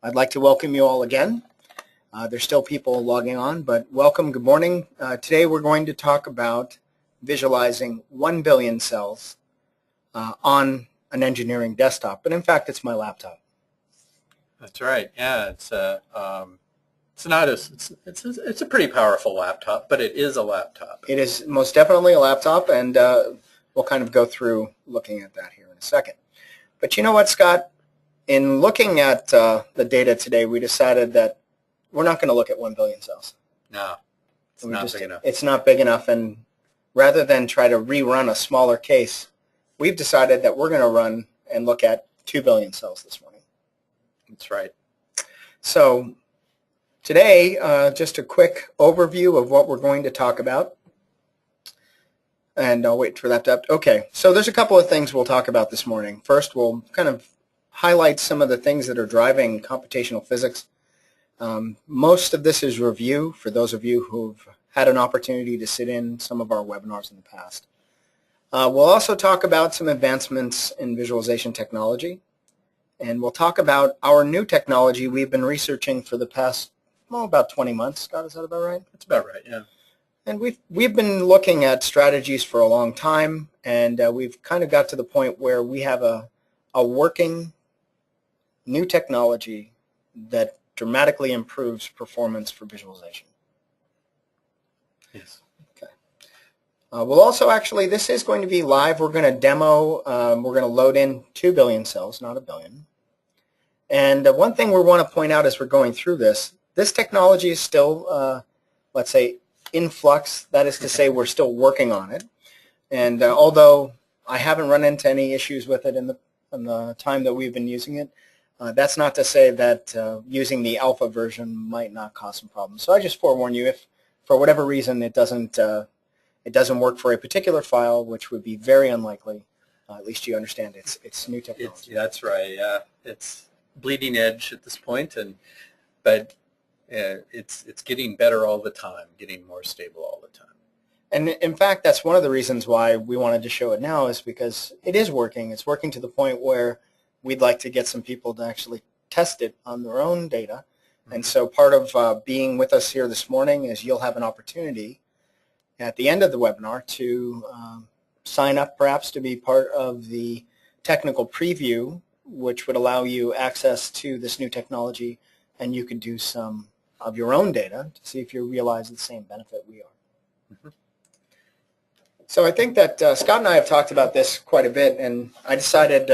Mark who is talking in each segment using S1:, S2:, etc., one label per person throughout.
S1: I'd like to welcome you all again. There's still people logging on, but welcome, good morning. Today we're going to talk about visualizing 1 billion cells on an engineering desktop, but in fact it's my laptop.
S2: That's right. Yeah, it's a pretty powerful laptop, but it is a laptop.
S1: It is most definitely a laptop, and we'll kind of go through looking at that here in a second. But you know what, Scott? In looking at the data today, we decided that we're not going to look at 1 billion cells.
S2: No, it's not big enough.
S1: It's not big enough, and rather than try to rerun a smaller case, we've decided that we're going to run and look at 2 billion cells this morning.
S2: That's right.
S1: So today, just a quick overview of what we're going to talk about. And I'll wait for that to up. Okay, so there's a couple of things we'll talk about this morning. First, we'll kind of highlight some of the things that are driving computational physics. Most of this is review for those of you who've had an opportunity to sit in some of our webinars in the past. We'll also talk about some advancements in visualization technology. And we'll talk about our new technology we've been researching for the past, about 20 months. Scott, is that about right?
S2: That's about right, yeah.
S1: And we've been looking at strategies for a long time, and we've kind of got to the point where we have a working new technology that dramatically improves performance for visualization.
S2: Yes.
S1: Okay. We'll also actually, this is going to be live. We're going to demo, we're going to load in 2 billion cells, not a billion. And one thing we want to point out as we're going through this technology is still, let's say, in flux. That is to say, we're still working on it. And although I haven't run into any issues with it in the time that we've been using it, that's not to say that using the alpha version might not cause some problems. So I just forewarn you, if for whatever reason it doesn't work for a particular file, which would be very unlikely, at least you understand it's new technology.
S2: That's right. Yeah, it's bleeding edge at this point, but it's getting better all the time, getting more stable all the time.
S1: And in fact, that's one of the reasons why we wanted to show it now, is because it is working. It's working to the point where we'd like to get some people to actually test it on their own data. And so part of being with us here this morning is you'll have an opportunity at the end of the webinar to sign up perhaps to be part of the technical preview, which would allow you access to this new technology, and you could do some of your own data to see if you realize the same benefit we are.
S2: Mm-hmm.
S1: So I think that Scott and I have talked about this quite a bit, and I decided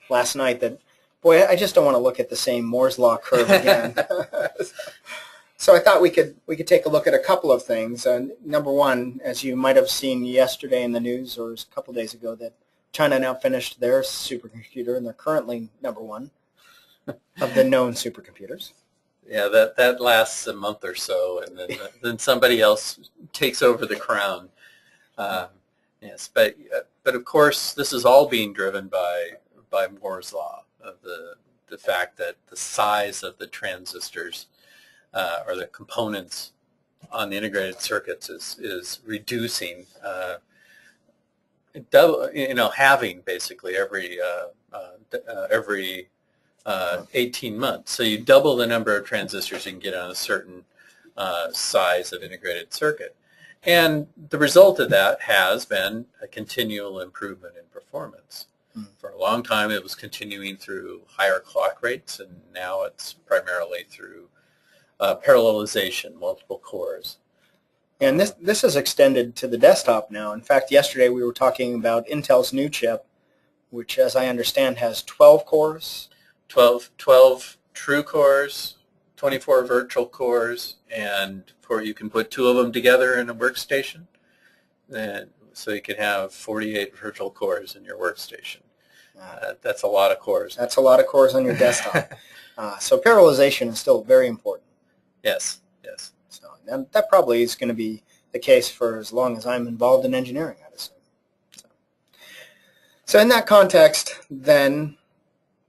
S1: last night that, boy, I just don't want to look at the same Moore's Law curve again. So I thought we could take a look at a couple of things. Number one, as you might have seen yesterday in the news, or a couple days ago, that China now finished their supercomputer, and they're currently number one of the known supercomputers.
S2: Yeah, that lasts a month or so, and then somebody else takes over the crown. Yes, but of course, this is all being driven by Moore's Law, of the fact that the size of the transistors or the components on the integrated circuits is reducing, halving basically every 18 months. So you double the number of transistors you can get on a certain size of integrated circuit. And the result of that has been a continual improvement in performance. For a long time, it was continuing through higher clock rates, and now it's primarily through parallelization, multiple cores.
S1: And this is extended to the desktop now. In fact, yesterday we were talking about Intel's new chip, which, as I understand, has 12 cores.
S2: 12 true cores, 24 virtual cores, and you can put 2 of them together in a workstation. And so you can have 48 virtual cores in your workstation. That's a lot of cores.
S1: That's a lot of cores on your desktop. So parallelization is still very important.
S2: Yes.
S1: So and that probably is going to be the case for as long as I'm involved in engineering, I'd assume. So in that context, then,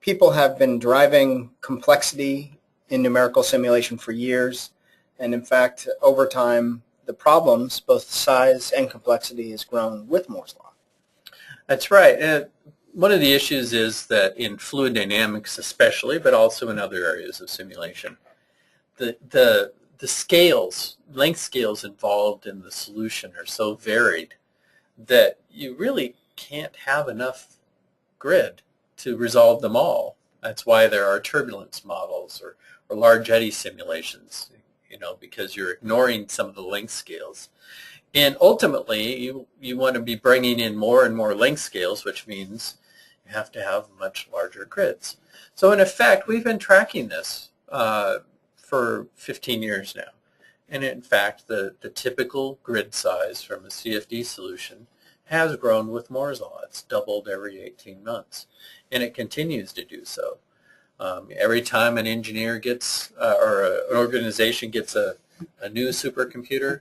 S1: people have been driving complexity in numerical simulation for years. And in fact, over time, the problems, both size and complexity, has grown with Moore's Law.
S2: That's right. one of the issues is that in fluid dynamics especially, but also in other areas of simulation, the scales, length scales involved in the solution are so varied that you really can't have enough grid to resolve them all. That's why there are turbulence models or large eddy simulations, because you're ignoring some of the length scales. And ultimately, you want to be bringing in more and more length scales, which means you have to have much larger grids. So in effect, we've been tracking this for 15 years now. And in fact, the typical grid size from a CFD solution has grown with Moore's Law. It's doubled every 18 months, and it continues to do so. Every time an engineer gets, or an organization gets a new supercomputer,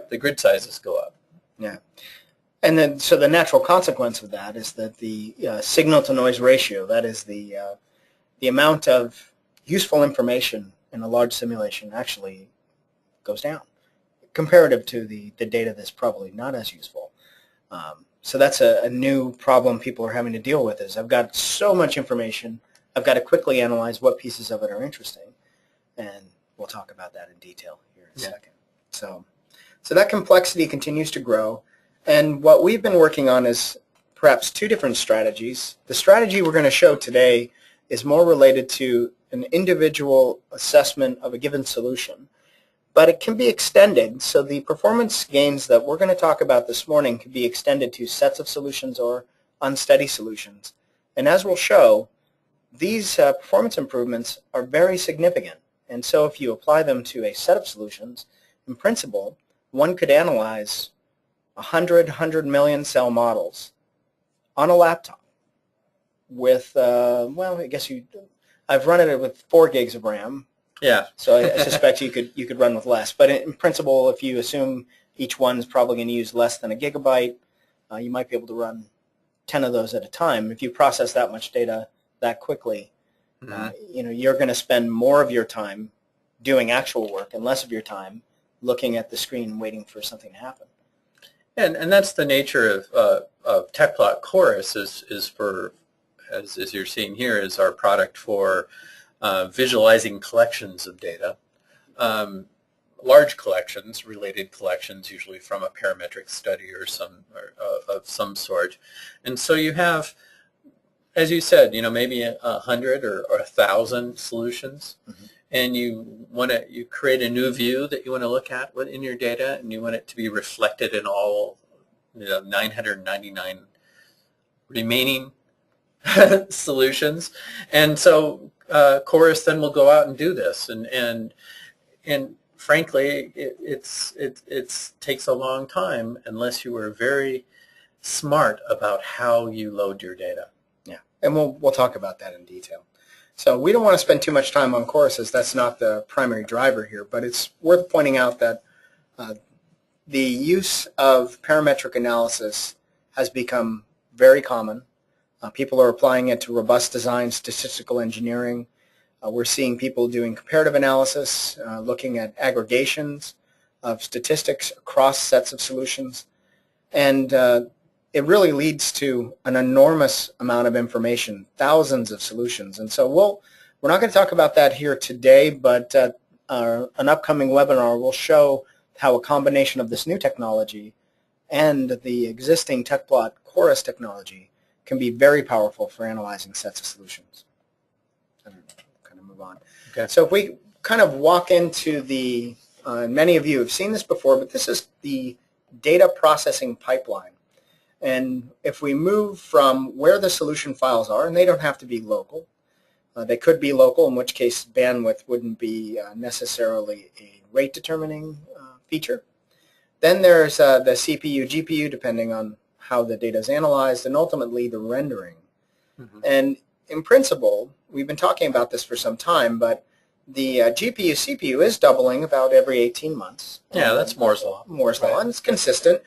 S2: the grid sizes go up.
S1: Yeah. And then, so the natural consequence of that is that the signal-to-noise ratio, that is the amount of useful information in a large simulation, actually goes down, comparative to the data that's probably not as useful. So that's a new problem people are having to deal with, is I've got so much information, I've got to quickly analyze what pieces of it are interesting, and we'll talk about that in detail here in a second. So that complexity continues to grow, and what we've been working on is perhaps two different strategies. The strategy we're going to show today is more related to an individual assessment of a given solution, but it can be extended. So the performance gains that we're going to talk about this morning can be extended to sets of solutions or unsteady solutions. And as we'll show, these performance improvements are very significant. And so if you apply them to a set of solutions, in principle, one could analyze 100 million cell models on a laptop with, well, I guess I've run it with 4 gigs of RAM.
S2: Yeah.
S1: So I suspect you could run with less. But in principle, if you assume each one's probably going to use less than a gigabyte, you might be able to run 10 of those at a time. If you process that much data that quickly, you're going to spend more of your time doing actual work and less of your time looking at the screen waiting for something to happen.
S2: And that's the nature of TechPlot Chorus is for, as you're seeing here, is our product for visualizing collections of data, large collections, related collections, usually from a parametric study or of some sort. And so you have, as you said, maybe 100 or 1,000 solutions, and you create a new view that you want to look at in your data, and you want it to be reflected in all 999 remaining solutions. And so Chorus then will go out and do this, and frankly, it takes a long time unless you are very smart about how you load your data.
S1: Yeah, and we'll talk about that in detail. So we don't want to spend too much time on Chorus, as that's not the primary driver here, but it's worth pointing out that the use of parametric analysis has become very common. People are applying it to robust design, statistical engineering. We're seeing people doing comparative analysis, looking at aggregations of statistics across sets of solutions. And it really leads to an enormous amount of information, thousands of solutions. And so we're not going to talk about that here today, but an upcoming webinar will show how a combination of this new technology and the existing TechPlot Chorus technology can be very powerful for analyzing sets of solutions. I'm going to kind of move on.
S2: Okay.
S1: So if we kind of walk into the, many of you have seen this before, but this is the data processing pipeline. And if we move from where the solution files are, and they don't have to be local, they could be local, in which case bandwidth wouldn't be necessarily a rate determining feature. Then there's the CPU, GPU, depending on how the data is analyzed, and ultimately the rendering. And in principle, we've been talking about this for some time, but the GPU, CPU is doubling about every 18 months.
S2: Yeah, that's Moore's Law.
S1: Moore's Law, and it's consistent.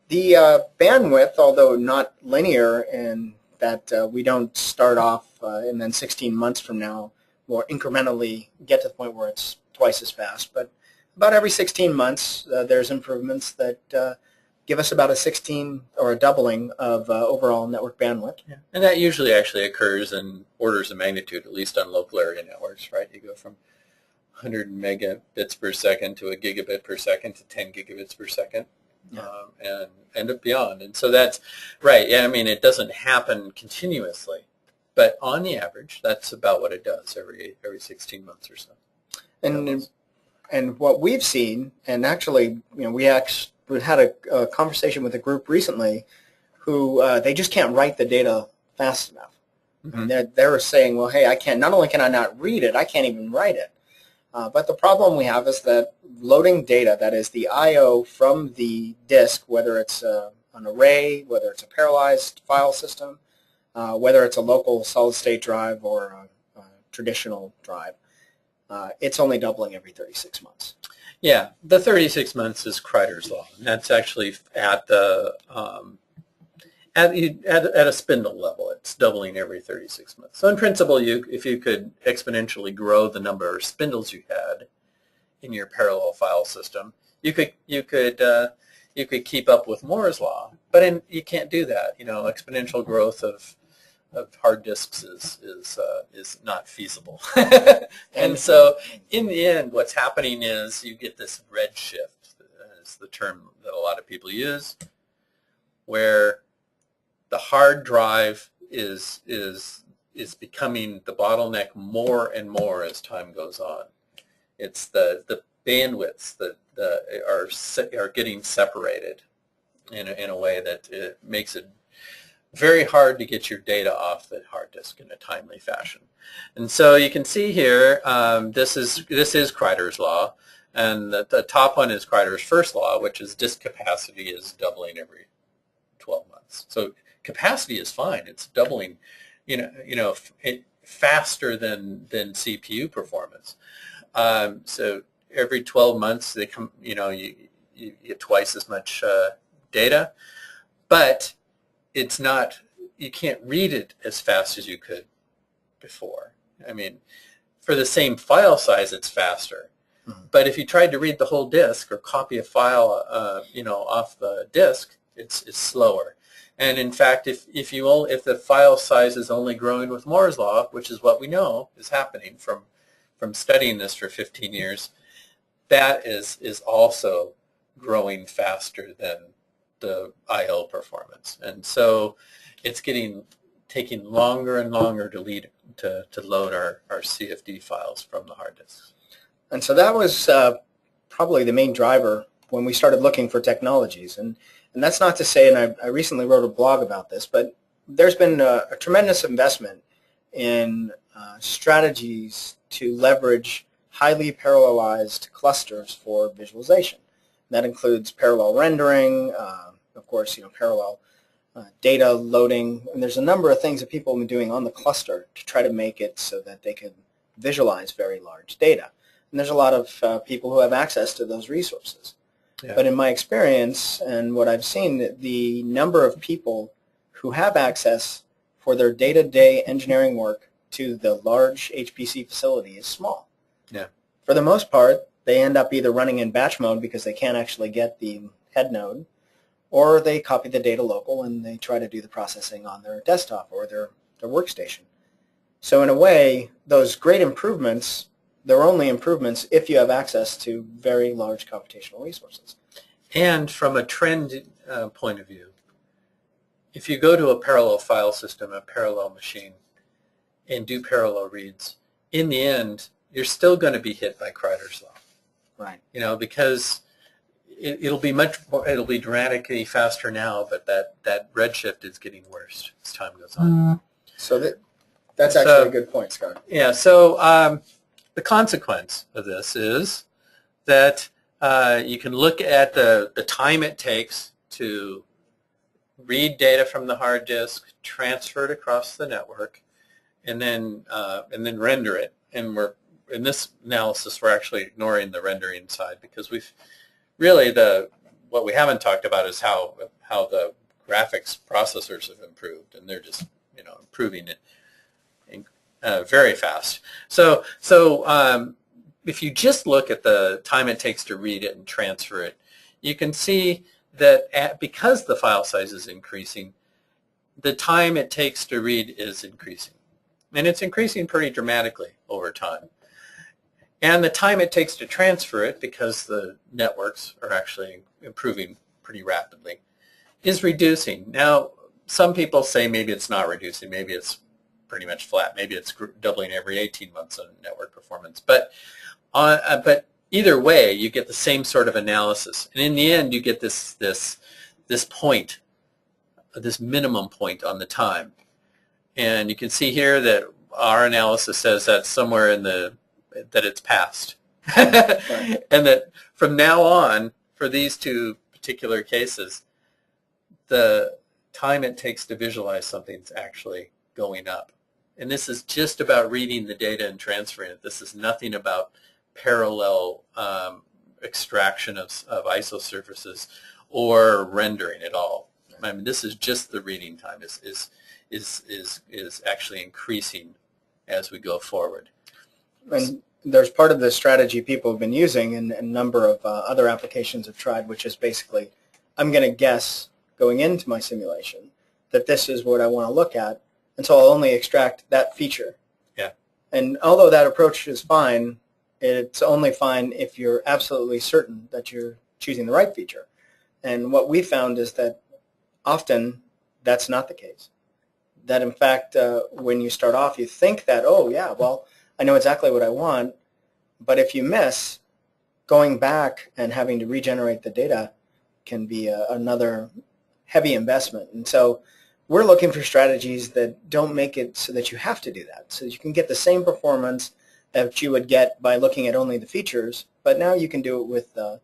S1: The bandwidth, although not linear in that we don't start off and then 16 months from now we'll incrementally get to the point where it's twice as fast, but about every 16 months there's improvements that give us about a 16 or a doubling of overall network bandwidth.
S2: Yeah. And that usually actually occurs in orders of magnitude, at least on local area networks, right? You go from 100 megabits per second to a gigabit per second to 10 gigabits per second. Yeah. And end up beyond. And so that's right. Yeah, I mean, it doesn't happen continuously, but on the average, that's about what it does every 16 months or so.
S1: And what we've seen, and actually, we had a conversation with a group recently who they just can't write the data fast enough. Mm-hmm. And they were saying, well, hey, not only can I not read it, I can't even write it. But the problem we have is that loading data, that is the I.O. from the disk, whether it's an array, whether it's a parallelized file system, whether it's a local solid-state drive or a traditional drive, it's only doubling every 36 months.
S2: Yeah, the 36 months is Kreider's law. And that's actually at the at a spindle level. It's doubling every 36 months. So in principle, if you could exponentially grow the number of spindles you had in your parallel file system, you could keep up with Moore's law. But you can't do that. Exponential growth of hard disks is not feasible. And so in the end, what's happening is you get this redshift, is the term that a lot of people use, where the hard drive is becoming the bottleneck more and more as time goes on. It's the bandwidths that are getting separated in a way that it makes it very hard to get your data off the hard disk in a timely fashion. And so you can see here, this is Kreider's law, and the top one is Kreider's first law, which is disk capacity is doubling every 12 months. So capacity is fine; it's doubling, faster than CPU performance. So every 12 months, they come, you get twice as much data, but it's not, you can't read it as fast as you could before. I mean, for the same file size, it's faster. Mm-hmm. But if you tried to read the whole disk or copy a file, off the disk, it's slower. And in fact, if the file size is only growing with Moore's law, which is what we know is happening from studying this for 15 years, that is also growing faster than the I/O performance, and so it's taking longer and longer to load our CFD files from the hard disks.
S1: And so that was probably the main driver when we started looking for technologies. And that's not to say, and I recently wrote a blog about this, but there's been a tremendous investment in strategies to leverage highly parallelized clusters for visualization. That includes parallel rendering, of course, parallel data loading, and there's a number of things that people have been doing on the cluster to try to make it so that they can visualize very large data. And there's a lot of people who have access to those resources. Yeah. But in my experience and what I've seen, the number of people who have access for their day-to-day engineering work to the large HPC facility is small.
S2: Yeah.
S1: For the most part, they end up either running in batch mode because they can't actually get the head node, or they copy the data local and they try to do the processing on their desktop or their workstation. So in a way, those great improvements, they're only improvements if you have access to very large computational resources.
S2: And from a trend point of view, if you go to a parallel file system, a parallel machine, and do parallel reads, in the end, you're still going to be hit by Kreider's law.
S1: Right.
S2: Because it'll be dramatically faster now, but that redshift is getting worse as time goes on.
S1: So that's actually a good point, Scott.
S2: Yeah. So the consequence of this is that you can look at the time it takes to read data from the hard disk, transfer it across the network, and then render it. And in this analysis, we're actually ignoring the rendering side because we've really what we haven't talked about is how the graphics processors have improved, and they're just improving it very fast. So if you just look at the time it takes to read it and transfer it, you can see that because the file size is increasing, the time it takes to read is increasing. And it's increasing pretty dramatically over time. And the time it takes to transfer it, because the networks are actually improving pretty rapidly, is reducing. Now, some people say maybe it's not reducing, maybe it's pretty much flat, maybe it's doubling every 18 months on network performance. But either way, you get the same sort of analysis. And in the end, you get this point, this minimum point on the time. And you can see here that our analysis says that somewhere in that it's passed.
S1: Right.
S2: And that from now on, for these two particular cases, the time it takes to visualize something is actually going up. And this is just about reading the data and transferring it. This is nothing about parallel extraction of isosurfaces or rendering at all. I mean, this is just the reading time is actually increasing as we go forward.
S1: And there's part of the strategy people have been using, and a number of other applications have tried, which is basically, I'm going to guess going into my simulation that this is what I want to look at, and so I'll only extract that feature.
S2: Yeah.
S1: And although that approach is fine, it's only fine if you're absolutely certain that you're choosing the right feature. And what we found is that often that's not the case. That in fact, when you start off, you think that, oh yeah, well, I know exactly what I want, but if you miss, going back and having to regenerate the data can be another heavy investment. And so we're looking for strategies that don't make it so that you have to do that, so that you can get the same performance that you would get by looking at only the features, but now you can do it with the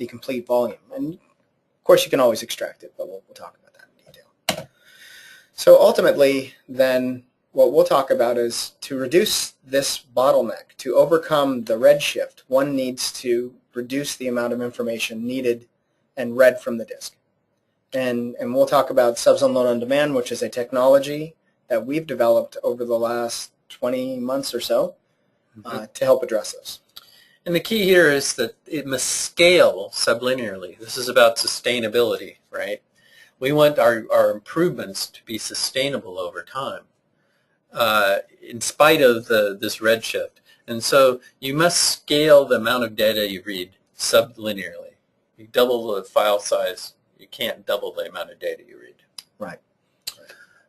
S1: complete volume. And of course, you can always extract it, but we'll talk about that in detail. So ultimately, then, what we'll talk about is to reduce this bottleneck, to overcome the redshift, one needs to reduce the amount of information needed and read from the disk. And we'll talk about subzone load on demand, which is a technology that we've developed over the last 20 months or so to help address this.
S2: And the key here is that it must scale sublinearly. This is about sustainability, right? We want our improvements to be sustainable over time. In spite of this redshift. And so you must scale the amount of data you read sublinearly. You double the file size, you can't double the amount of data you read.
S1: Right.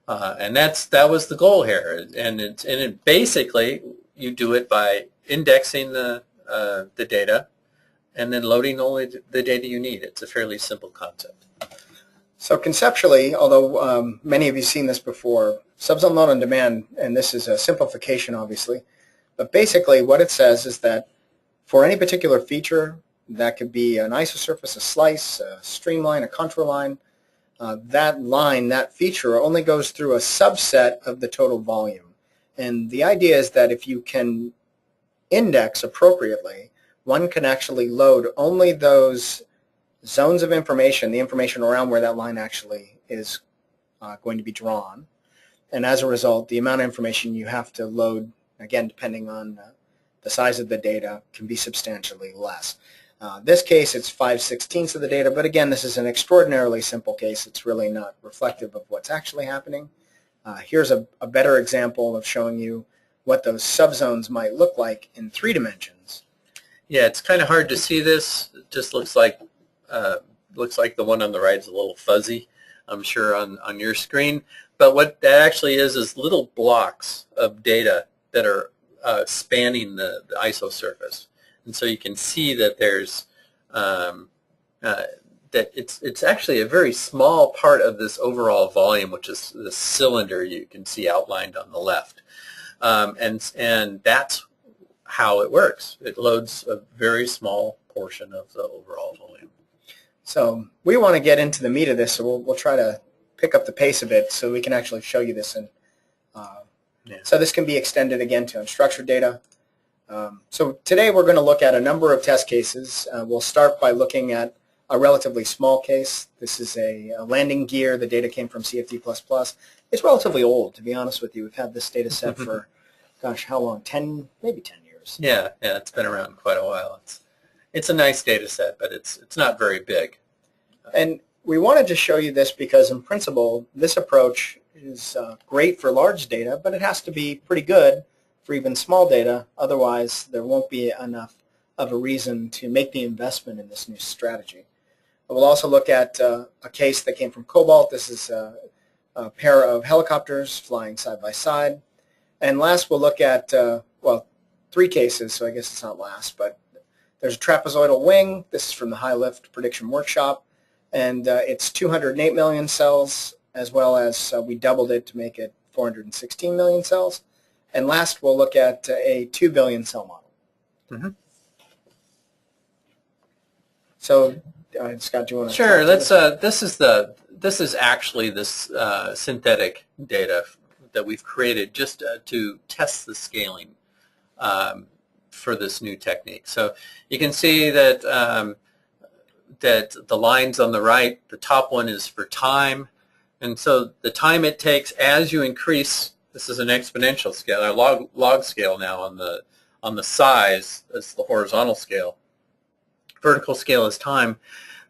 S2: And that was the goal here. And it basically, you do it by indexing the data and then loading only the data you need. It's a fairly simple concept.
S1: So conceptually, although many of you have seen this before, subzone load on demand, and this is a simplification obviously, but basically what it says is that for any particular feature, that could be an isosurface, a slice, a streamline, a contour line, that feature only goes through a subset of the total volume. And the idea is that if you can index appropriately, one can actually load only those zones of information, the information around where that line actually is going to be drawn. And as a result, the amount of information you have to load, again, depending on the size of the data, can be substantially less. This case, it's 5/16 of the data, but again, this is an extraordinarily simple case. It's really not reflective of what's actually happening. Here's a better example of showing you what those subzones might look like in 3 dimensions.
S2: Yeah, it's kind of hard to see this. It just looks like the one on the right is a little fuzzy, I'm sure, on your screen. But what that actually is little blocks of data that are spanning the isosurface. And so you can see that there's that it's actually a very small part of this overall volume, which is the cylinder you can see outlined on the left. And that's how it works. It loads a very small portion of the overall volume.
S1: So we want to get into the meat of this, so we'll try to pick up the pace a bit so we can actually show you this. So this can be extended again to unstructured data. So today we're going to look at a number of test cases. We'll start by looking at a relatively small case. This is a landing gear. The data came from CFD++. It's relatively old, to be honest with you. We've had this data set for, gosh, how long? Maybe 10 years.
S2: Yeah, it's been around quite a while. It's a nice data set, but it's not very big.
S1: And we wanted to show you this because in principle, this approach is great for large data, but it has to be pretty good for even small data. Otherwise, there won't be enough of a reason to make the investment in this new strategy. We'll also look at a case that came from Cobalt. This is a pair of helicopters flying side by side. And last, we'll look at, well, 3 cases, so I guess it's not last, but there's a trapezoidal wing. This is from the High Lift Prediction Workshop, and it's 208 million cells, as well as we doubled it to make it 416 million cells. And last, we'll look at a 2 billion cell model.
S2: Mm-hmm.
S1: So, Scott, do you want to?
S2: Sure. Let's. This is actually this synthetic data that we've created just to test the scaling for this new technique. So you can see that that the lines on the right, the top one is for time, and so the time it takes as you increase. This is an exponential scale, or log scale now on the size. That's the horizontal scale. Vertical scale is time.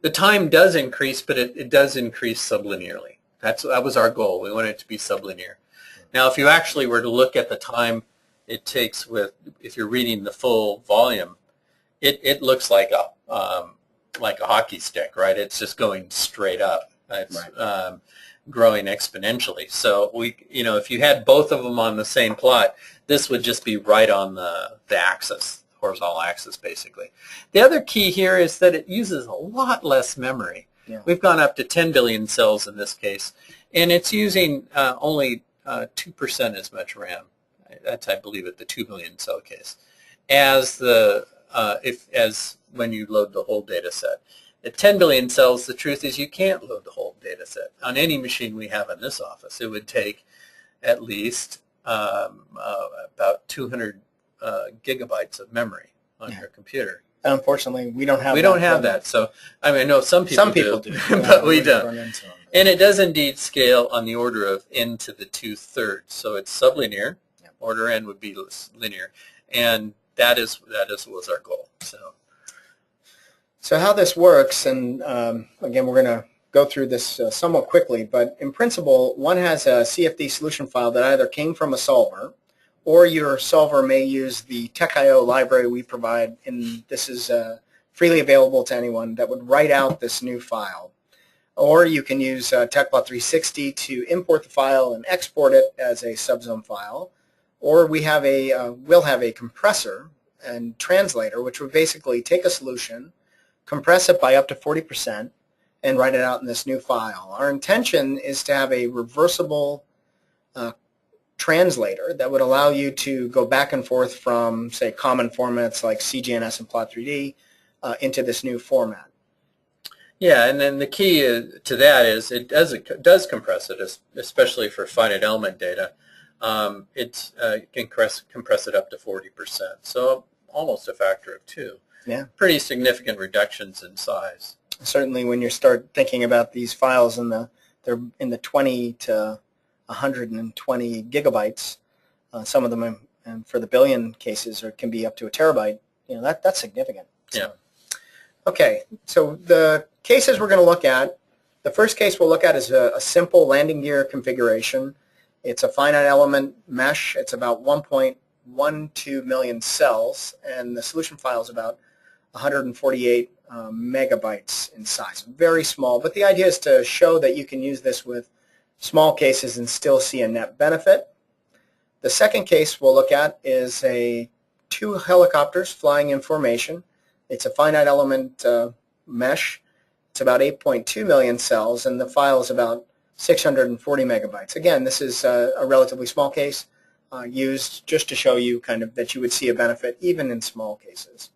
S2: The time does increase, but it does increase sublinearly. That was our goal. We want it to be sublinear. Now, if you actually were to look at the time it takes if you're reading the full volume, it looks like a hockey stick, right? It's just going straight up. It's right. Growing exponentially. So if you had both of them on the same plot, this would just be right on the axis. Horizontal axis, basically. The other key here is that it uses a lot less memory. Yeah. We've gone up to 10 billion cells in this case, and it's using only 2% as much RAM. That's, I believe, at the 2 billion cell case, as when you load the whole data set. At 10 billion cells, the truth is you can't load the whole data set. On any machine we have in this office, it would take at least about 200 gigabytes of memory on your computer.
S1: Unfortunately, we don't have.
S2: We don't have that. So I know some people do, but we don't. And it does indeed scale on the order of n to the 2/3. So it's sublinear. Yeah. Order n would be linear, and that was our goal.
S1: So how this works, and again, we're going to go through this somewhat quickly, but in principle, one has a CFD solution file that either came from a solver, or your solver may use the TechIO library we provide, and this is freely available to anyone, that would write out this new file. Or you can use TechPlot 360 to import the file and export it as a subzone file. Or we'll have a compressor and translator, which would basically take a solution, compress it by up to 40%, and write it out in this new file. Our intention is to have a reversible translator that would allow you to go back and forth from, say, common formats like CGNS and Plot3D into this new format.
S2: Yeah, and then the key to that is it does compress it, especially for finite element data. It can compress it up to 40%, so almost a factor of 2. Yeah, pretty significant reductions in size.
S1: Certainly, when you start thinking about these files they're in the 20 to 120 gigabytes. Some of them, and for the billion cases, can be up to a terabyte. That's significant. So.
S2: Yeah.
S1: Okay, so the cases we're going to look at, the first case we'll look at is a simple landing gear configuration. It's a finite element mesh. It's about 1.12 million cells, and the solution file is about 148 megabytes in size. Very small, but the idea is to show that you can use this with small cases and still see a net benefit. The second case we'll look at is 2 helicopters flying in formation. It's a finite element mesh. It's about 8.2 million cells, and the file is about 640 megabytes. Again, this is a relatively small case used just to show you kind of that you would see a benefit even in small cases.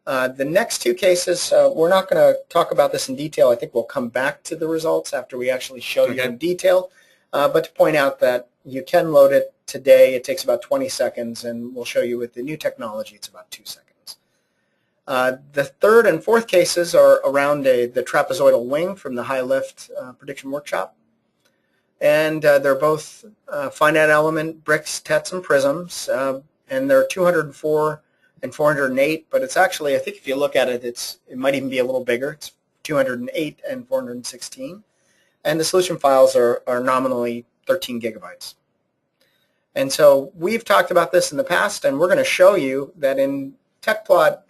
S1: The next 2 cases, we're not going to talk about this in detail. I think we'll come back to the results after we actually show you in detail. But to point out that you can load it today. It takes about 20 seconds, and we'll show you with the new technology it's about 2 seconds. The third and fourth cases are around the trapezoidal wing from the High Lift Prediction Workshop. And they're both finite element bricks, TETs, and prisms. And they're 204 and 408, but it's actually, I think if you look at it, it might even be a little bigger. It's 208 and 416. And the solution files are nominally 13 gigabytes. And so we've talked about this in the past, and we're going to show you that in TechPlot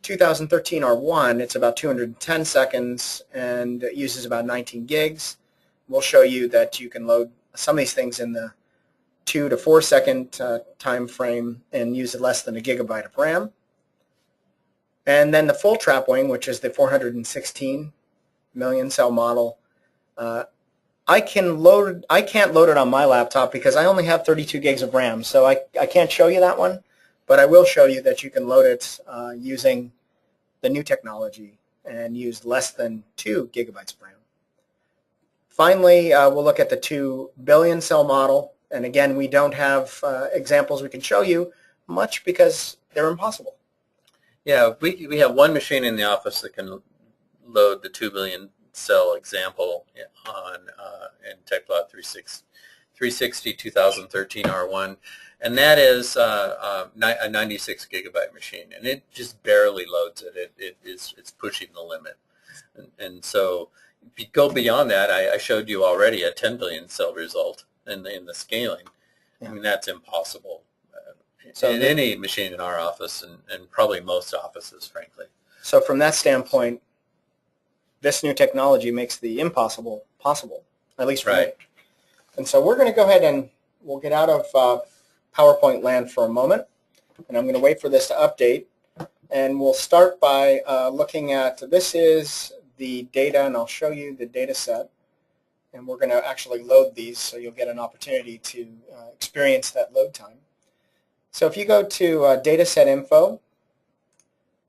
S1: 2013 R1, it's about 210 seconds and it uses about 19 gigs. We'll show you that you can load some of these things in the 2 to 4 second time frame and use less than a gigabyte of RAM. And then the full Trapwing, which is the 416 million cell model, I can't load it on my laptop because I only have 32 gigs of RAM, so I can't show you that one, but I will show you that you can load it using the new technology and use less than 2 gigabytes of RAM. Finally, we'll look at the 2 billion cell model, and again, we don't have examples we can show you much because they're impossible.
S2: Yeah, we have one machine in the office that can load the 2 billion cell example on in TechPlot 360 2013 R1, and that is a 96 gigabyte machine, and it just barely loads it. It's pushing the limit, and so if you go beyond that, I showed you already a 10 billion cell result in the scaling. Yeah. I mean, that's impossible. So in any machine in our office, and probably most offices, frankly.
S1: So from that standpoint, this new technology makes the impossible possible, at least for me. And so we're going to go ahead and we'll get out of PowerPoint land for a moment, and I'm going to wait for this to update. And we'll start by looking at, this is the data, and I'll show you the data set. And we're going to actually load these, so you'll get an opportunity to experience that load time. So if you go to dataset info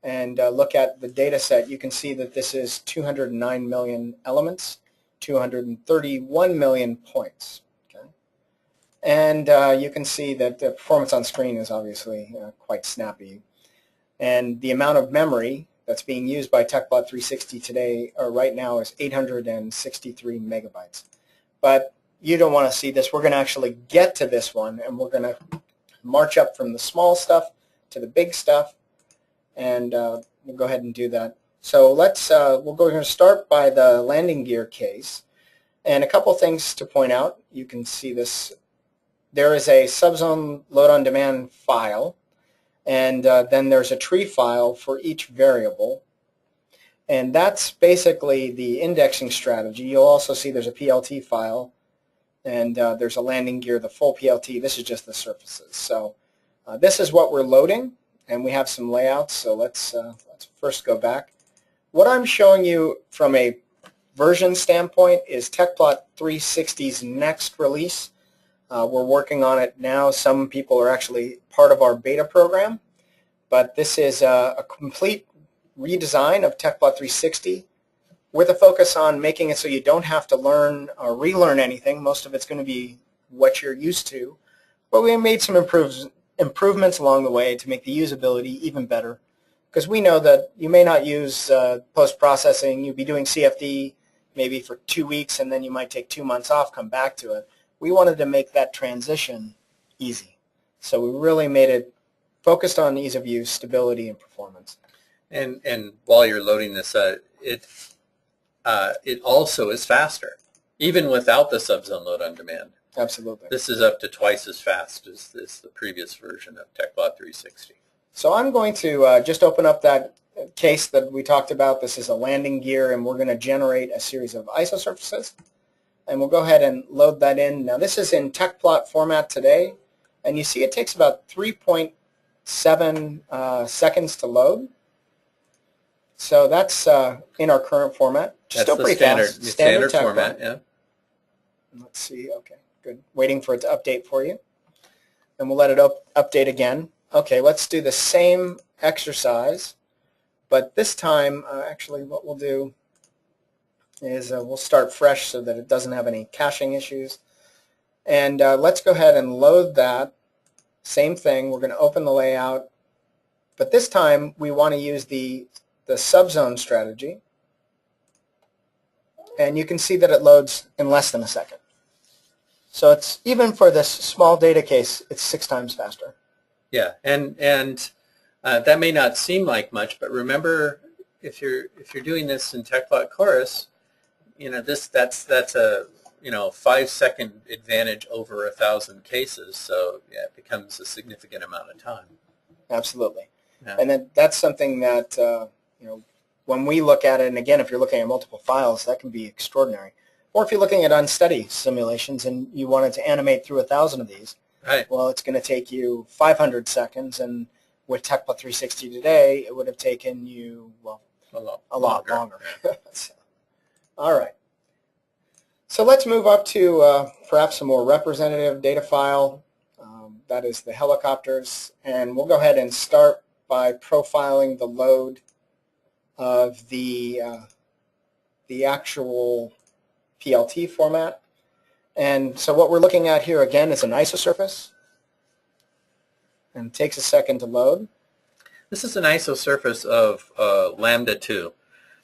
S1: and look at the data set, you can see that this is 209 million elements, 231 million points. Okay? And you can see that the performance on screen is obviously quite snappy. And the amount of memory that's being used by TechPlot 360 today, or right now, is 863 megabytes. But you don't want to see this. We're going to actually get to this one, and we're going to march up from the small stuff to the big stuff, and we'll go ahead and do that. So let's we're going to start by the landing gear case, and a couple things to point out. You can see this. There is a subzone load on demand file, and then there's a tree file for each variable, and that's basically the indexing strategy. You'll also see there's a PLT file, and there's a landing gear, the full PLT. This is just the surfaces. So this is what we're loading, and we have some layouts. So let's first go back. What I'm showing you from a version standpoint is TechPlot 360's next release. We're working on it now. Some people are actually part of our beta program, but this is a complete redesign of TechPlot 360 with a focus on making it so you don't have to learn or relearn anything. Most of it's going to be what you're used to, but we made some improvements along the way to make the usability even better, because we know that you may not use post-processing. You'll be doing CFD maybe for 2 weeks, and then you might take 2 months off, come back to it. We wanted to make that transition easy. So we really made it focused on ease of use, stability, and performance.
S2: And while you're loading this, it also is faster, even without the subzone load on demand.
S1: Absolutely.
S2: This is up to twice as fast as the previous version of TechPlot 360.
S1: So I'm going to just open up that case that we talked about. This is a landing gear, and we're going to generate a series of isosurfaces. And we'll go ahead and load that in. Now this is in TechPlot format today, and you see it takes about 3.7 seconds to load. So that's in our current format.
S2: That's
S1: still pretty fast.
S2: Standard format, yeah.
S1: Let's see. Okay, good. Waiting for it to update for you. And we'll let it update again. Okay, let's do the same exercise, but this time, actually what we'll do is we'll start fresh so that it doesn't have any caching issues. And let's go ahead and load that. Same thing. We're going to open the layout, but this time we want to use the subzone strategy, and you can see that it loads in less than a second. So it's, even for this small data case, it's 6 times faster.
S2: Yeah, and that may not seem like much, but remember if you're doing this in TechPlot Chorus, that's a 5-second advantage over 1,000 cases. So yeah, it becomes a significant amount of time.
S1: Absolutely.
S2: Yeah.
S1: And that's something that, when we look at it, and again, if you're looking at multiple files, that can be extraordinary. Or if you're looking at unsteady simulations and you wanted to animate through 1,000 of these,
S2: Right.
S1: well, it's going to take you 500 seconds, and with TechPlot 360 today, it would have taken you, well, a lot longer. So, all right. So let's move up to perhaps a more representative data file. That is the helicopters. And we'll go ahead and start by profiling the load of the actual PLT format. And so what we're looking at here again is an isosurface. And it takes a second to load.
S2: This is an isosurface of Lambda 2.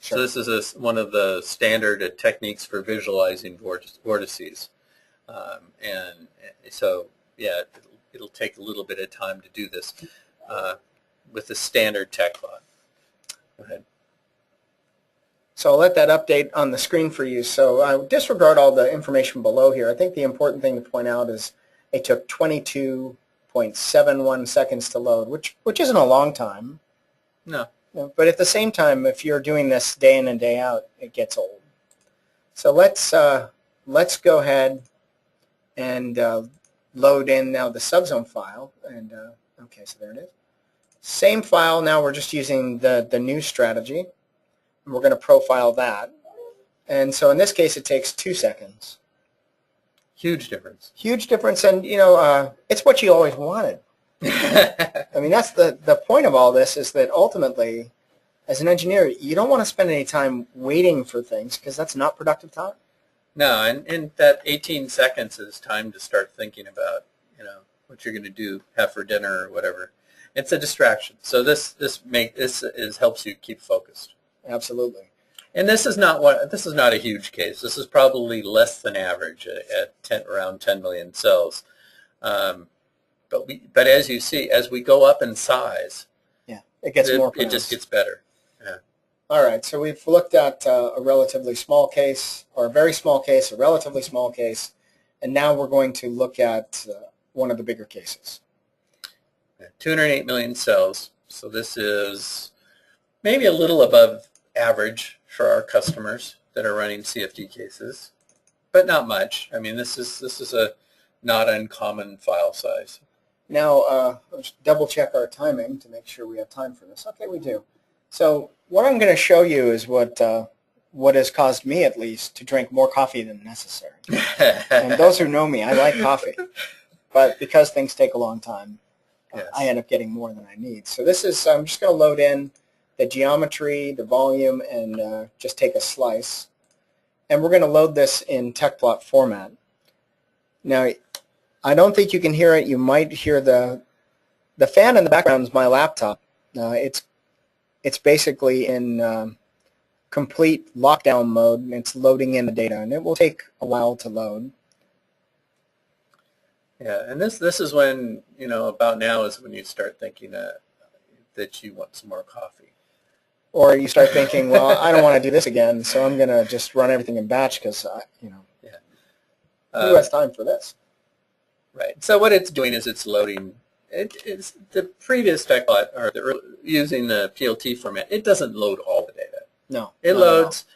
S1: Sure.
S2: So this is one of the standard techniques for visualizing vortices. And so, yeah, it'll take a little bit of time to do this with the standard TechPlot. Go ahead.
S1: So I'll let that update on the screen for you. So I disregard all the information below here. I think the important thing to point out is it took 22.71 seconds to load, which isn't a long time.
S2: No.
S1: But at the same time, if you're doing this day in and day out, it gets old. So let's go ahead and load in now the subzone file. And okay, so there it is. Same file. Now we're just using the new strategy. And we're going to profile that. And so in this case, it takes 2 seconds.
S2: Huge difference.
S1: Huge difference, and it's what you always wanted. I mean, that's the point of all this, is that ultimately, as an engineer, you don't want to spend any time waiting for things, because that's not productive time.
S2: No, and that 18 seconds is time to start thinking about, what you're going to do, have for dinner or whatever. It's a distraction. So this helps you keep focused.
S1: Absolutely.
S2: And this is not a huge case. This is probably less than average at around 10 million cells. But as you see, as we go up in size,
S1: yeah, it gets more pronounced.
S2: It just gets better. Yeah.
S1: All right, so we've looked at a relatively small case, or a very small case, a relatively small case, and now we're going to look at one of the bigger cases.
S2: 208 million cells. So this is maybe a little above average for our customers that are running CFD cases, but not much. I mean, this is a not uncommon file size.
S1: Now, let's double check our timing to make sure we have time for this. Okay, we do. So what I'm going to show you is what has caused me, at least, to drink more coffee than necessary. And those who know me, I like coffee. But because things take a long time, yes, I end up getting more than I need. So this is, I'm just going to load in the geometry, the volume, and just take a slice. And we're going to load this in TechPlot format. Now, I don't think you can hear it. You might hear the fan in the background is my laptop. It's basically in complete lockdown mode, and it's loading in the data, and it will take a while to load.
S2: Yeah, and this is when, about now is when you start thinking that you want some more coffee.
S1: Or you start thinking, well, I don't want to do this again, so I'm going to just run everything in batch because,
S2: yeah.
S1: Who has time for this?
S2: Right. So what it's doing is it's loading. It's the previous TechPlot, or using the PLT format, it doesn't load all the data.
S1: No.
S2: It loads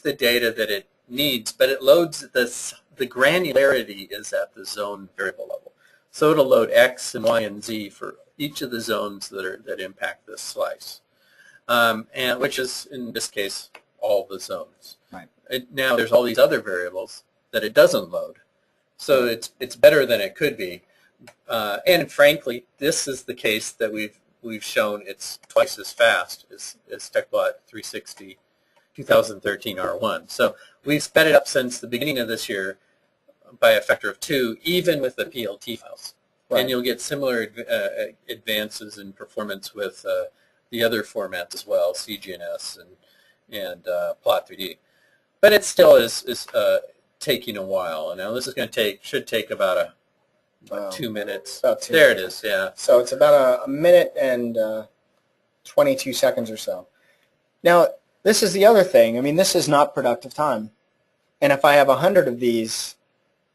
S2: the data that it needs, but it loads the granularity is at the zone variable level. So it'll load X and Y and Z for each of the zones that impact this slice, and which is in this case all the zones.
S1: Right.
S2: Now there's all these other variables that it doesn't load, so it's better than it could be. And frankly, this is the case that we've shown it's twice as fast as TechPlot 360 2013 R1. So we've sped it up since the beginning of this year by a factor of 2, even with the PLT files. Right. And you'll get similar advances in performance with the other formats as well, CGNS and Plot3D. But it still is taking a while. And now this is going to should take about 2 minutes.
S1: About 2
S2: there
S1: minutes.
S2: It is, yeah.
S1: So it's about a minute and 22 seconds or so. Now, this is the other thing. I mean, this is not productive time. And if I have 100 of these,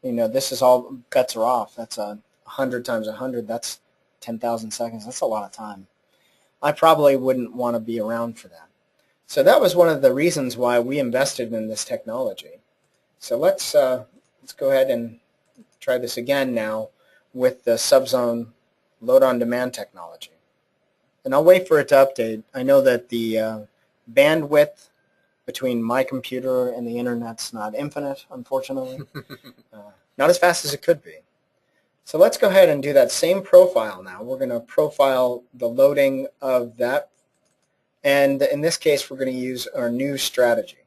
S1: this is all, bets are off. That's 100 times 100. That's 10,000 seconds. That's a lot of time. I probably wouldn't want to be around for that. So that was one of the reasons why we invested in this technology. So let's go ahead and try this again now with the subzone load on demand technology. And I'll wait for it to update. I know that the bandwidth between my computer and the internet's not infinite, unfortunately. Not as fast as it could be. So let's go ahead and do that same profile now. We're going to profile the loading of that. And in this case, we're going to use our new strategy.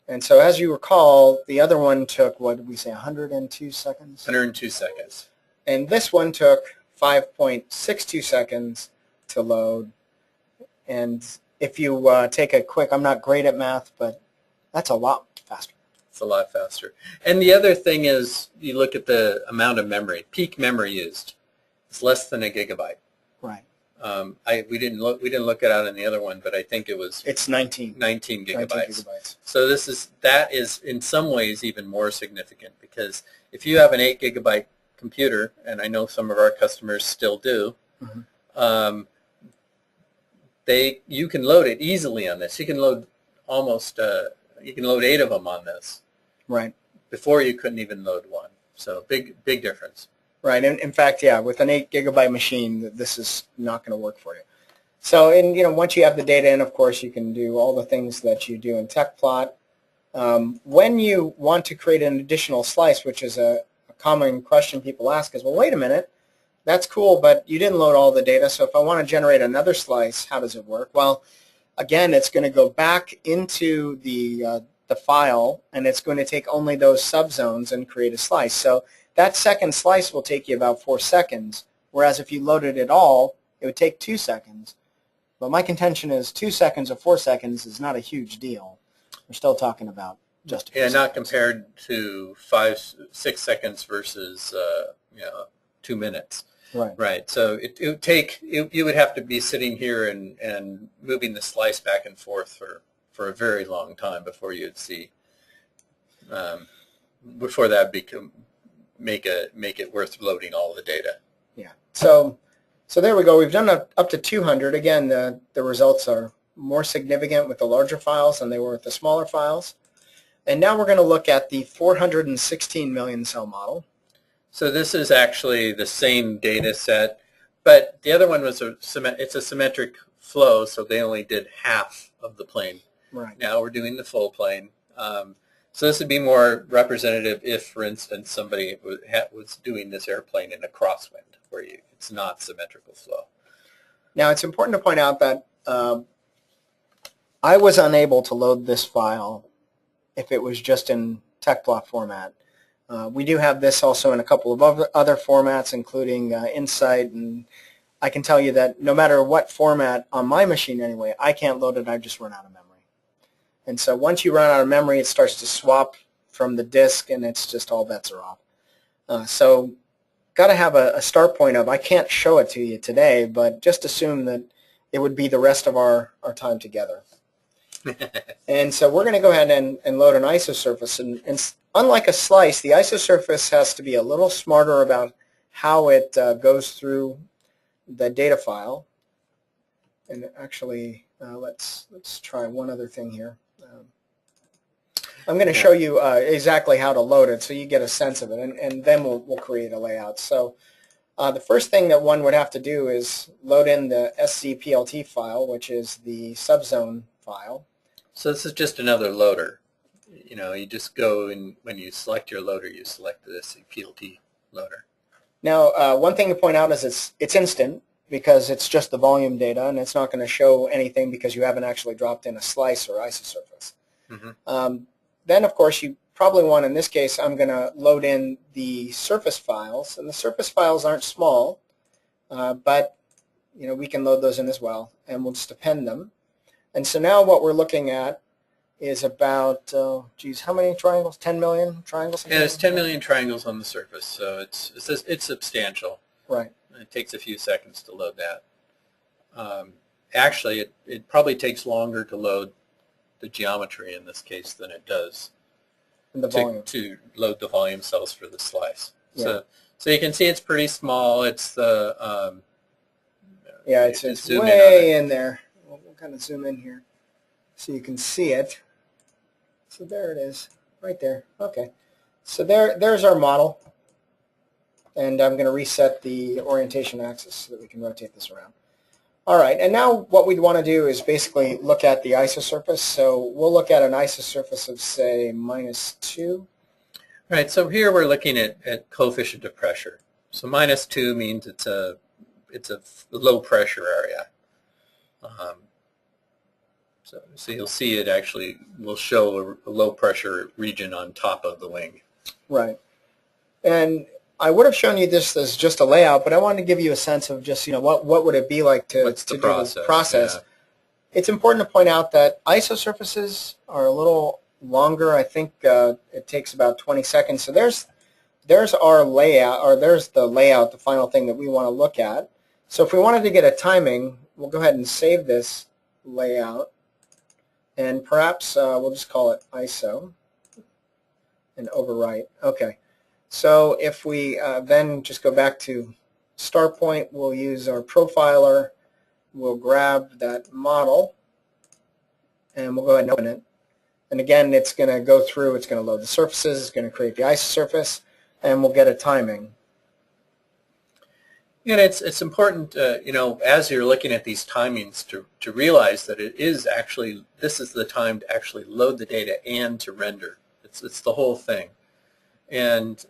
S1: And so as you recall, the other one took, what did we say, 102 seconds?
S2: 102 seconds.
S1: And this one took 5.62 seconds to load. And if you take a quick, I'm not great at math, but that's a lot faster.
S2: It's a lot faster. And the other thing is, you look at the amount of memory, peak memory used. It's less than a gigabyte.
S1: Right.
S2: We didn't look it out in the other one, but I think
S1: it's 19
S2: gigabytes.
S1: 19 gigabytes.
S2: So that is in some ways even more significant, because if you have an 8 gigabyte computer, and I know some of our customers still do,
S1: Mm-hmm.
S2: You can load it easily on this. You can load you can load 8 of them on this.
S1: Right.
S2: Before you couldn't even load one. So big difference.
S1: Right. And in fact, yeah, with an 8 gigabyte machine, this is not going to work for you. So, once you have the data in, of course, you can do all the things that you do in TechPlot. When you want to create an additional slice, which is a common question people ask, is, well, wait a minute, that's cool, but you didn't load all the data, so if I want to generate another slice, how does it work? Well, again, it's going to go back into the file, and it's going to take only those subzones and create a slice. So that second slice will take you about 4 seconds, whereas if you loaded it all, it would take 2 seconds. But my contention is 2 seconds or 4 seconds is not a huge deal. We're still talking about just a few
S2: not
S1: seconds.
S2: compared to 5-6 seconds versus 2 minutes.
S1: Right.
S2: Right. So it would take you would have to be sitting here and moving the slice back and forth for a very long time before you'd see before that make it worth loading all the data.
S1: Yeah. So there we go. We've done up to 200. Again, the results are more significant with the larger files than they were with the smaller files. And now we're going to look at the 416 million cell model.
S2: So this is actually the same data set, but the other one was it's a symmetric flow, so they only did half of the plane.
S1: Right.
S2: Now we're doing the full plane. So this would be more representative if, for instance, somebody was doing this airplane in a crosswind, where it's not symmetrical flow.
S1: Now it's important to point out that I was unable to load this file if it was just in TechPlot format. We do have this also in a couple of other formats, including Insight, and I can tell you that no matter what format, on my machine anyway, I can't load it, I just run out of memory. And so once you run out of memory, it starts to swap from the disk, and it's just all bets are off. So got to have a start point of, I can't show it to you today, but just assume that it would be the rest of our time together. And so we're going to go ahead and load an isosurface. And unlike a slice, the isosurface has to be a little smarter about how it goes through the data file. And actually, let's try one other thing here. I'm going to show you exactly how to load it so you get a sense of it, and then we'll create a layout. So the first thing that one would have to do is load in the scplt file, which is the subzone file.
S2: So this is just another loader. You just go and when you select your loader, you select the scplt loader.
S1: Now, one thing to point out is it's instant because it's just the volume data, and it's not going to show anything because you haven't actually dropped in a slice or isosurface. Mm-hmm. Then, of course, you probably want, in this case, I'm going to load in the surface files, and the surface files aren't small, but we can load those in as well, and we'll just append them. And so now what we're looking at is about, how many triangles? 10 million triangles?
S2: Yeah, there's 10 million triangles on the surface, so it's substantial.
S1: Right.
S2: It takes a few seconds to load that. actually, it probably takes longer to load the geometry in this case than it does
S1: The volume.
S2: to load the volume cells for the slice.
S1: Yeah.
S2: So you can see it's pretty small. It's the
S1: Yeah, it's
S2: zoom
S1: way in there. We'll kind of zoom in here so you can see it. So there it is, right there. Okay. So there's our model. And I'm going to reset the orientation axis so that we can rotate this around. All right, and now what we'd want to do is basically look at the isosurface. So we'll look at an isosurface of, say, -2.
S2: All right, so here we're looking at coefficient of pressure. So -2 means it's a low pressure area. So you'll see it actually will show a low pressure region on top of the wing.
S1: Right. And I would have shown you this as just a layout, but I wanted to give you a sense of just, what would it be like to
S2: What's the
S1: do
S2: process?
S1: the process.
S2: Yeah.
S1: It's important to point out that isosurfaces are a little longer. I think it takes about 20 seconds. So there's our layout, or there's the layout, the final thing that we want to look at. So if we wanted to get a timing, we'll go ahead and save this layout, and perhaps we'll just call it ISO and overwrite. Okay. So if we then just go back to start point, we'll use our profiler. We'll grab that model, and we'll go ahead and open it. And again, it's going to go through, it's going to load the surfaces, it's going to create the isosurface, and we'll get a timing.
S2: And it's important, as you're looking at these timings to realize that it is actually, this is the time to actually load the data and to render. It's the whole thing. And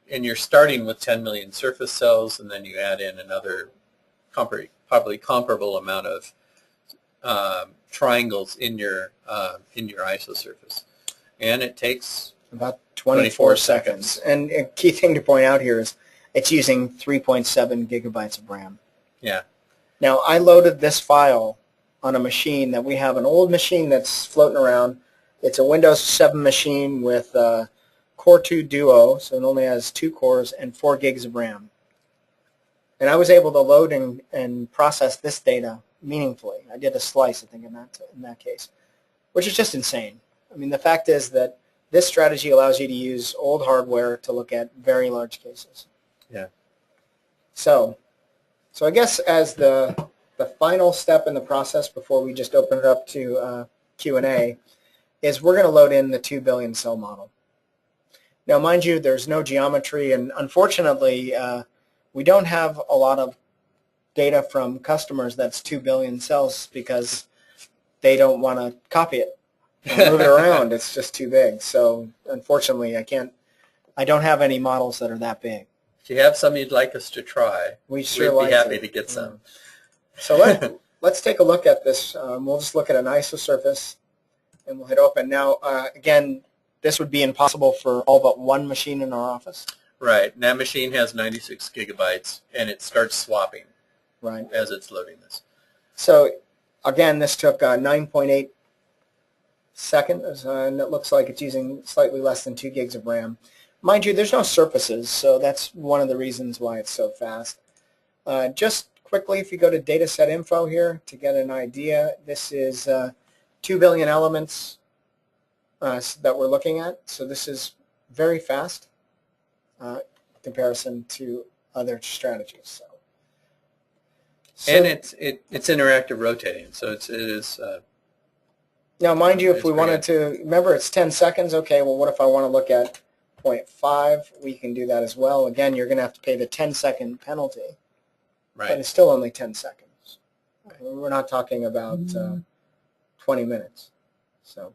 S2: you're starting with 10 million surface cells, and then you add in another probably comparable amount of triangles in your isosurface, and it takes
S1: about 24 seconds. And a key thing to point out here is it's using 3.7 gigabytes of RAM.
S2: Yeah.
S1: Now I loaded this file on a machine that we have, an old machine that's floating around. It's a Windows 7 machine with Core 2 Duo, so it only has 2 cores and 4 gigs of RAM. And I was able to load and process this data meaningfully. I did a slice, I think, in that case, which is just insane. I mean, the fact is that this strategy allows you to use old hardware to look at very large cases.
S2: Yeah.
S1: So I guess as the final step in the process before we just open it up to Q&A is we're going to load in the 2 billion cell model. Now, mind you, there's no geometry, and unfortunately, we don't have a lot of data from customers that's 2 billion cells because they don't want to copy it and move it around. It's just too big. So unfortunately, I don't have any models that are that big.
S2: If you have some you'd like us to try,
S1: we'd be
S2: happy to get some.
S1: So let's take a look at this. We'll just look at an isosurface, and we'll hit open. Now, again, this would be impossible for all but one machine in our office.
S2: Right. And that machine has 96 gigabytes, and it starts swapping
S1: right
S2: as it's loading this.
S1: So, again, this took 9.8 seconds, and it looks like it's using slightly less than 2 gigs of RAM. Mind you, there's no surfaces, so that's one of the reasons why it's so fast. Just quickly, if you go to dataset info here to get an idea, this is 2 billion elements that we're looking at. So this is very fast in comparison to other strategies. So
S2: and it's interactive rotating, so it is.
S1: Now, mind you, if we wanted to, remember it's 10 seconds. Okay, well, what if I want to look at 0.5? We can do that as well. Again, you're going to have to pay the 10-second penalty.
S2: Right.
S1: But it's still only 10 seconds. Okay. We're not talking about 20 minutes. So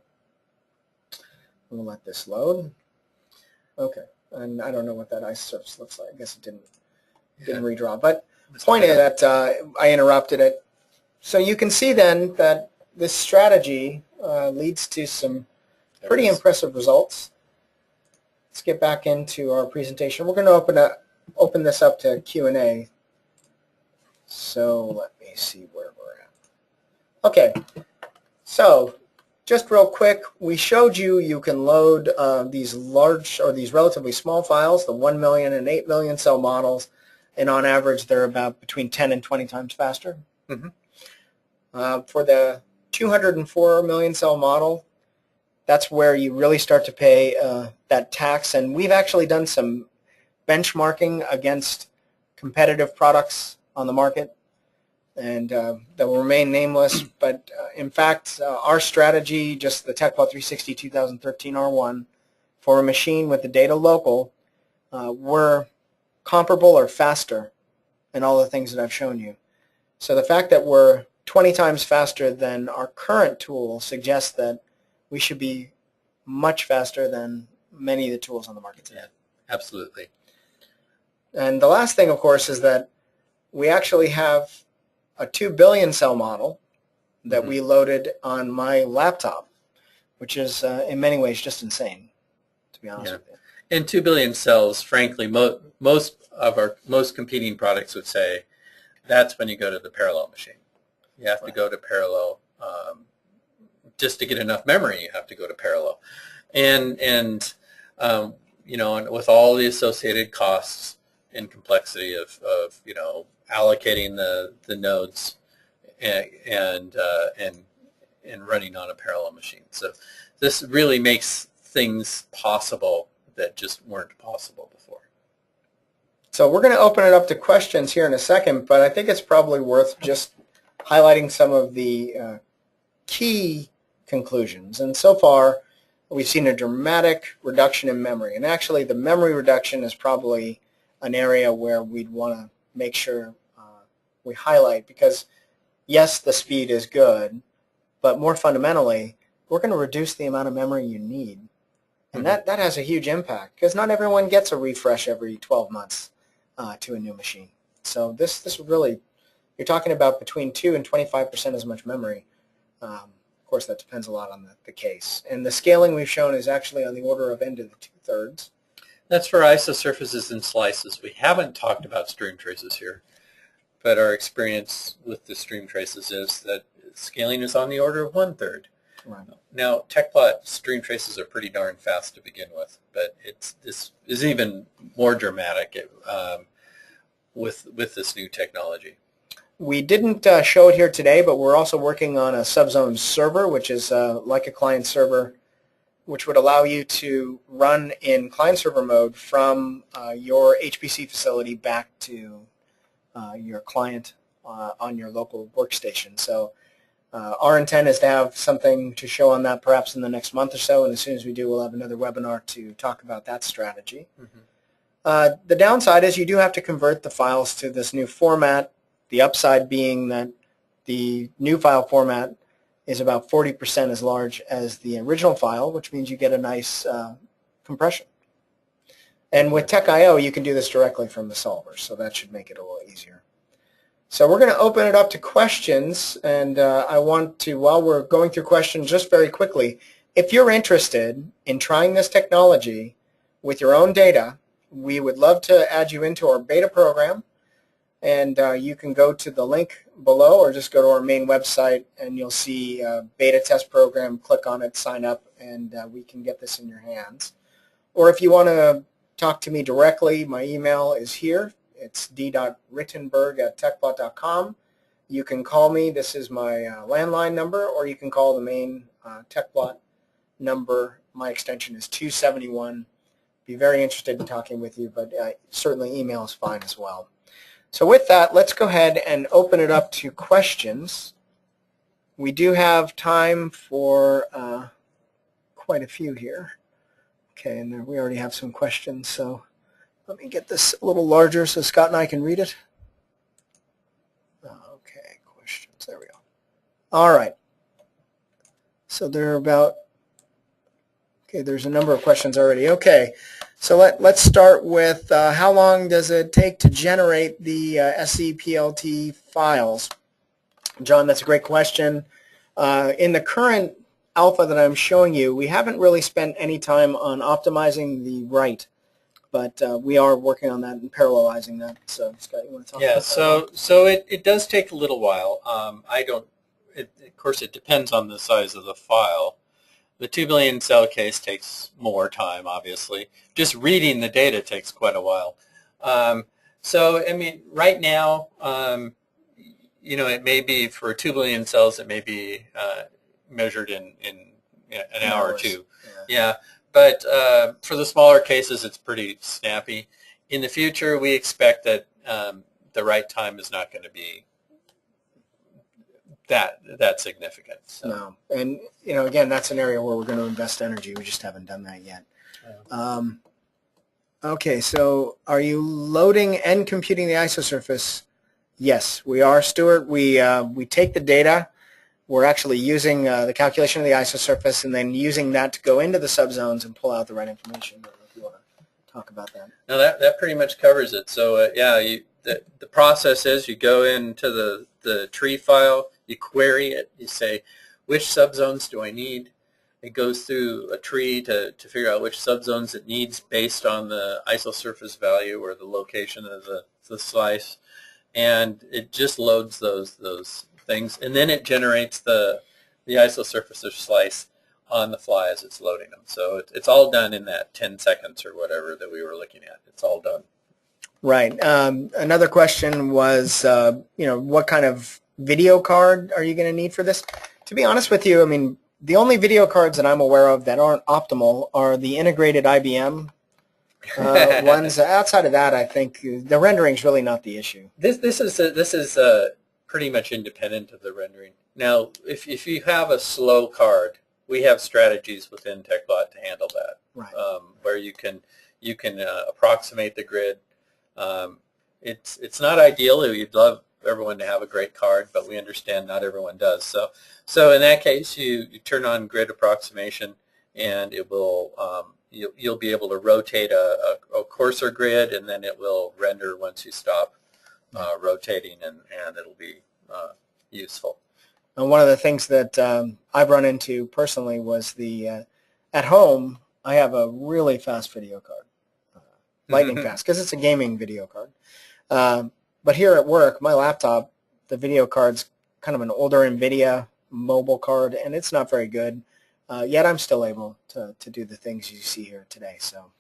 S1: we'll let this load. Okay. And I don't know what that isosurface looks like. I guess it didn't redraw. But the point is that I interrupted it. So you can see then that this strategy leads to some pretty impressive results. Let's get back into our presentation. We're going to open this up to Q&A. So let me see where we're at. Okay, so just real quick, we showed you can load these large or these relatively small files, the 1 million and 8 million cell models, and on average they're about between 10 and 20 times faster.
S2: Mm-hmm.
S1: For the 204 million cell model, that's where you really start to pay that tax. And we've actually done some benchmarking against competitive products on the market, and that will remain nameless. But in fact, our strategy, just the TechPlot 360 2013 R1, for a machine with the data local, we're comparable or faster in all the things that I've shown you. So the fact that we're 20 times faster than our current tool suggests that we should be much faster than many of the tools on the market today.
S2: Yeah, absolutely.
S1: And the last thing, of course, is that we actually have a 2 billion cell model that we loaded on my laptop, which is in many ways just insane, to be honest with you.
S2: And 2 billion cells, frankly, most competing products would say that's when you go to the parallel machine. You have to go to parallel. Just to get enough memory, you have to go to parallel. And you know, and with all the associated costs and complexity of you know, allocating the nodes and running on a parallel machine. So this really makes things possible that just weren't possible before.
S1: So we're going to open it up to questions here in a second, but I think it's probably worth just highlighting some of the key conclusions. And so far, we've seen a dramatic reduction in memory. And actually, the memory reduction is probably an area where we'd want to make sure we highlight, because yes, the speed is good, but more fundamentally, we're going to reduce the amount of memory you need. And that has a huge impact, because not everyone gets a refresh every 12 months to a new machine. So this really, you're talking about between 2 and 25% as much memory. Of course, that depends a lot on the case. And the scaling we've shown is actually on the order of n to the 2/3.
S2: That's for isosurfaces and slices. We haven't talked about stream traces here, but our experience with the stream traces is that scaling is on the order of 1/3.
S1: Right.
S2: Now, TechPlot stream traces are pretty darn fast to begin with, but this is even more dramatic with this new technology.
S1: We didn't show it here today, but we're also working on a subzone server, which is like a client server, which would allow you to run in client server mode from your HPC facility back to your client on your local workstation. So our intent is to have something to show on that perhaps in the next month or so, and as soon as we do, we'll have another webinar to talk about that strategy. The downside is you do have to convert the files to this new format. The upside being that the new file format is about 40% as large as the original file, which means you get a nice compression. And with TechIO, you can do this directly from the solver, so that should make it a little easier. So we're going to open it up to questions, and I want to, while we're going through questions, just very quickly, if you're interested in trying this technology with your own data, we would love to add you into our beta program. And you can go to the link below or just go to our main website and you'll see beta test program, click on it, sign up, and we can get this in your hands. Or if you want to talk to me directly, my email is here. It's d.rittenberg@techplot.com. You can call me. This is my landline number, or you can call the main TechPlot number. My extension is 271. Be very interested in talking with you, but certainly email is fine as well. So with that, let's go ahead and open it up to questions. We do have time for quite a few here. Okay, and we already have some questions, so let me get this a little larger so Scott and I can read it. Okay, questions, there we go. All right. So there are about, okay, there's a number of questions already. Okay. So let's start with how long does it take to generate the SCPLT files? John, that's a great question. In the current alpha that I'm showing you, we haven't really spent any time on optimizing the write, but we are working on that and parallelizing that. So Scott, you want to talk about that?
S2: So it does take a little while. Of course, it depends on the size of the file. The 2 billion cell case takes more time, obviously. Just reading the data takes quite a while. So, I mean, right now, it may be for 2 billion cells, it may be measured in an hour or
S1: Hours.
S2: two.
S1: Yeah.
S2: But for the smaller cases, it's pretty snappy. In the future, we expect that the write time is not going to be that significant. So.
S1: No, and again, that's an area where we're going to invest energy. We just haven't done that yet.
S2: Yeah.
S1: Okay, so are you loading and computing the isosurface? Yes, we are, Stuart. We take the data. We're actually using the calculation of the isosurface and then using that to go into the subzones and pull out the right information. I don't know if you want to talk about that.
S2: No, that pretty much covers it. So the process is you go into the tree file, you query it, you say, which subzones do I need? It goes through a tree to figure out which subzones it needs based on the isosurface value or the location of the slice, and it just loads those things, and then it generates the isosurface of slice on the fly as it's loading them. So it's all done in that 10 seconds or whatever that we were looking at. It's all done.
S1: Right. Another question was, what kind of video card are you going to need for this? To be honest with you, I mean, the only video cards that I'm aware of that aren't optimal are the integrated IBM ones. Outside of that, I think the rendering is really not the issue.
S2: This is pretty much independent of the rendering. Now, if you have a slow card, we have strategies within TechBot to handle that.
S1: Right.
S2: Where you can approximate the grid. It's not ideal. You'd love everyone to have a great card, but we understand not everyone does. So in that case, you turn on grid approximation, and it will you'll be able to rotate a coarser grid, and then it will render once you stop rotating, and it'll be useful.
S1: And one of the things that I've run into personally was at home, I have a really fast video card, lightning fast, because it's a gaming video card. But here at work, my laptop, the video card's kind of an older NVIDIA mobile card, and it's not very good. Yet I'm still able to do the things you see here today. So,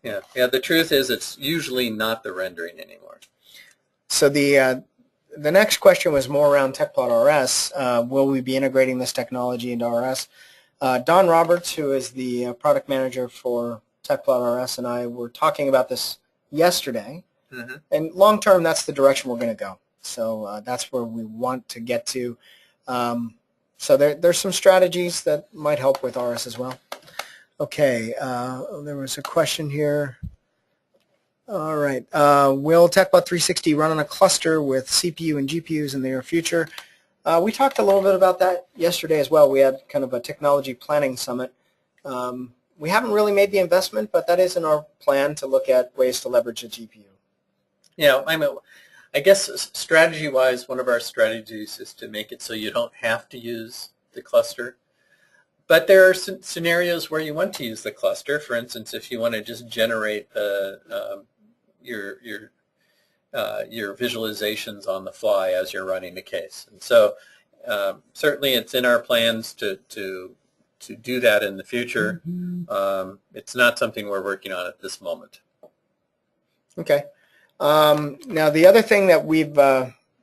S2: yeah. The truth is, it's usually not the rendering anymore.
S1: So the next question was more around TechPlot RS. Will we be integrating this technology into RS? Don Roberts, who is the product manager for TechPlot RS, and I were talking about this yesterday. Mm-hmm. And long term, that's the direction we're going to go. So that's where we want to get to. So there's some strategies that might help with RS as well. Okay, there was a question here. All right. Will TechBot 360 run on a cluster with CPU and GPUs in the near future? We talked a little bit about that yesterday as well. We had kind of a technology planning summit. We haven't really made the investment, but that is in our plan to look at ways to leverage a GPU.
S2: Yeah, I guess strategy-wise, one of our strategies is to make it so you don't have to use the cluster. But there are scenarios where you want to use the cluster. For instance, if you want to just generate your visualizations on the fly as you're running the case. And so certainly it's in our plans to do that in the future. Mm-hmm. It's not something we're working on at this moment.
S1: Okay. Now the other thing that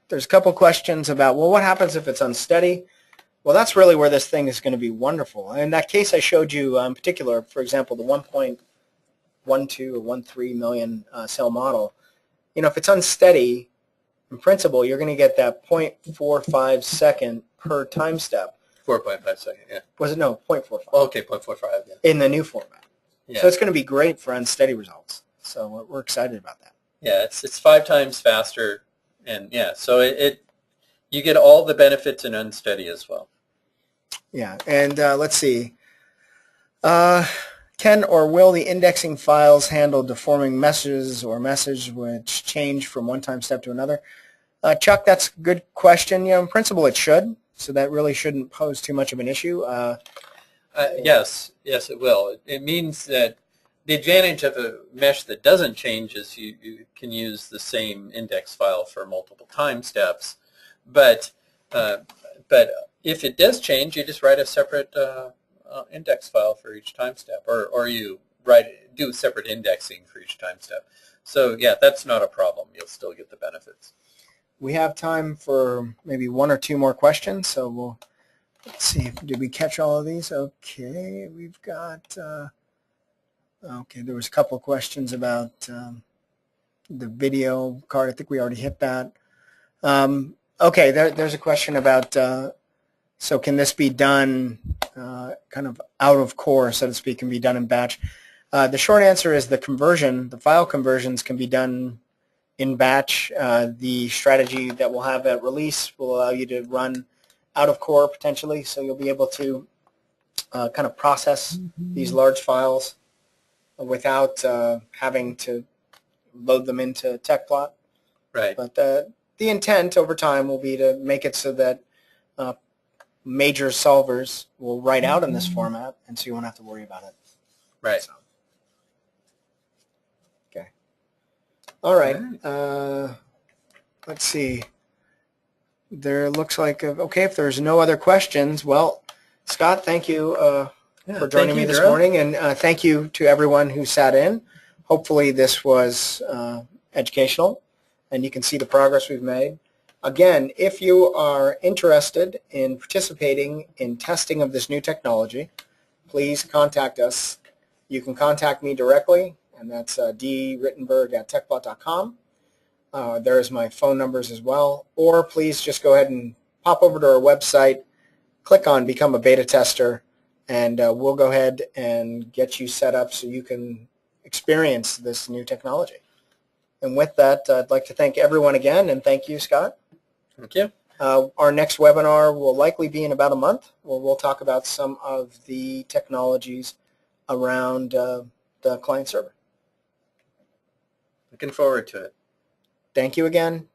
S1: there's a couple questions about, well, what happens if it's unsteady? Well, that's really where this thing is going to be wonderful. In that case I showed you in particular, for example, the 1.12 or 13 million cell model, if it's unsteady, in principle, you're going to get that 0.45 second per time step.
S2: 4.5 second, yeah.
S1: Was it? No, 0.45.
S2: Oh, okay, 0.45, yeah.
S1: In the new format. Yeah. So it's going to be great for unsteady results. So we're excited about that.
S2: Yeah, it's 5 times faster, and yeah, so you get all the benefits in unsteady as well.
S1: Yeah, and let's see. Can or will the indexing files handle deforming messages or message which change from one time step to another? Chuck, that's a good question. In principle, it should, so that really shouldn't pose too much of an issue.
S2: Yes, it will. It means that the advantage of a mesh that doesn't change is you can use the same index file for multiple time steps, but if it does change, you just write a separate index file for each time step, or you do separate indexing for each time step. So yeah, that's not a problem. You'll still get the benefits.
S1: we have time for maybe one or two more questions, so let's see. Did we catch all of these? Okay, we've got. Okay, there was a couple of questions about the video card. I think we already hit that. Okay, there's a question about. So can this be done kind of out of core, so to speak, can be done in batch? The short answer is the file conversions can be done in batch. The strategy that we'll have at release will allow you to run out of core potentially, so you'll be able to kind of process these large files without having to load them into TechPlot.
S2: Right.
S1: But the intent over time will be to make it so that major solvers will write out in this format, and so you won't have to worry about it.
S2: Right.
S1: So. Okay. All right. Let's see. There looks like, okay, if there's no other questions, well, Scott, thank you for joining me this morning, and thank you to everyone who sat in. Hopefully this was educational, and you can see the progress we've made. Again, if you are interested in participating in testing of this new technology, please contact us. You can contact me directly, and that's drittenberg@techplot.com. There's my phone numbers as well. Or please just go ahead and pop over to our website, click on Become a Beta Tester, and we'll go ahead and get you set up so you can experience this new technology. And with that, I'd like to thank everyone again, and thank you, Scott.
S2: Thank you.
S1: Our next webinar will likely be in about a month, where we'll talk about some of the technologies around the client server.
S2: Looking forward to it.
S1: Thank you again.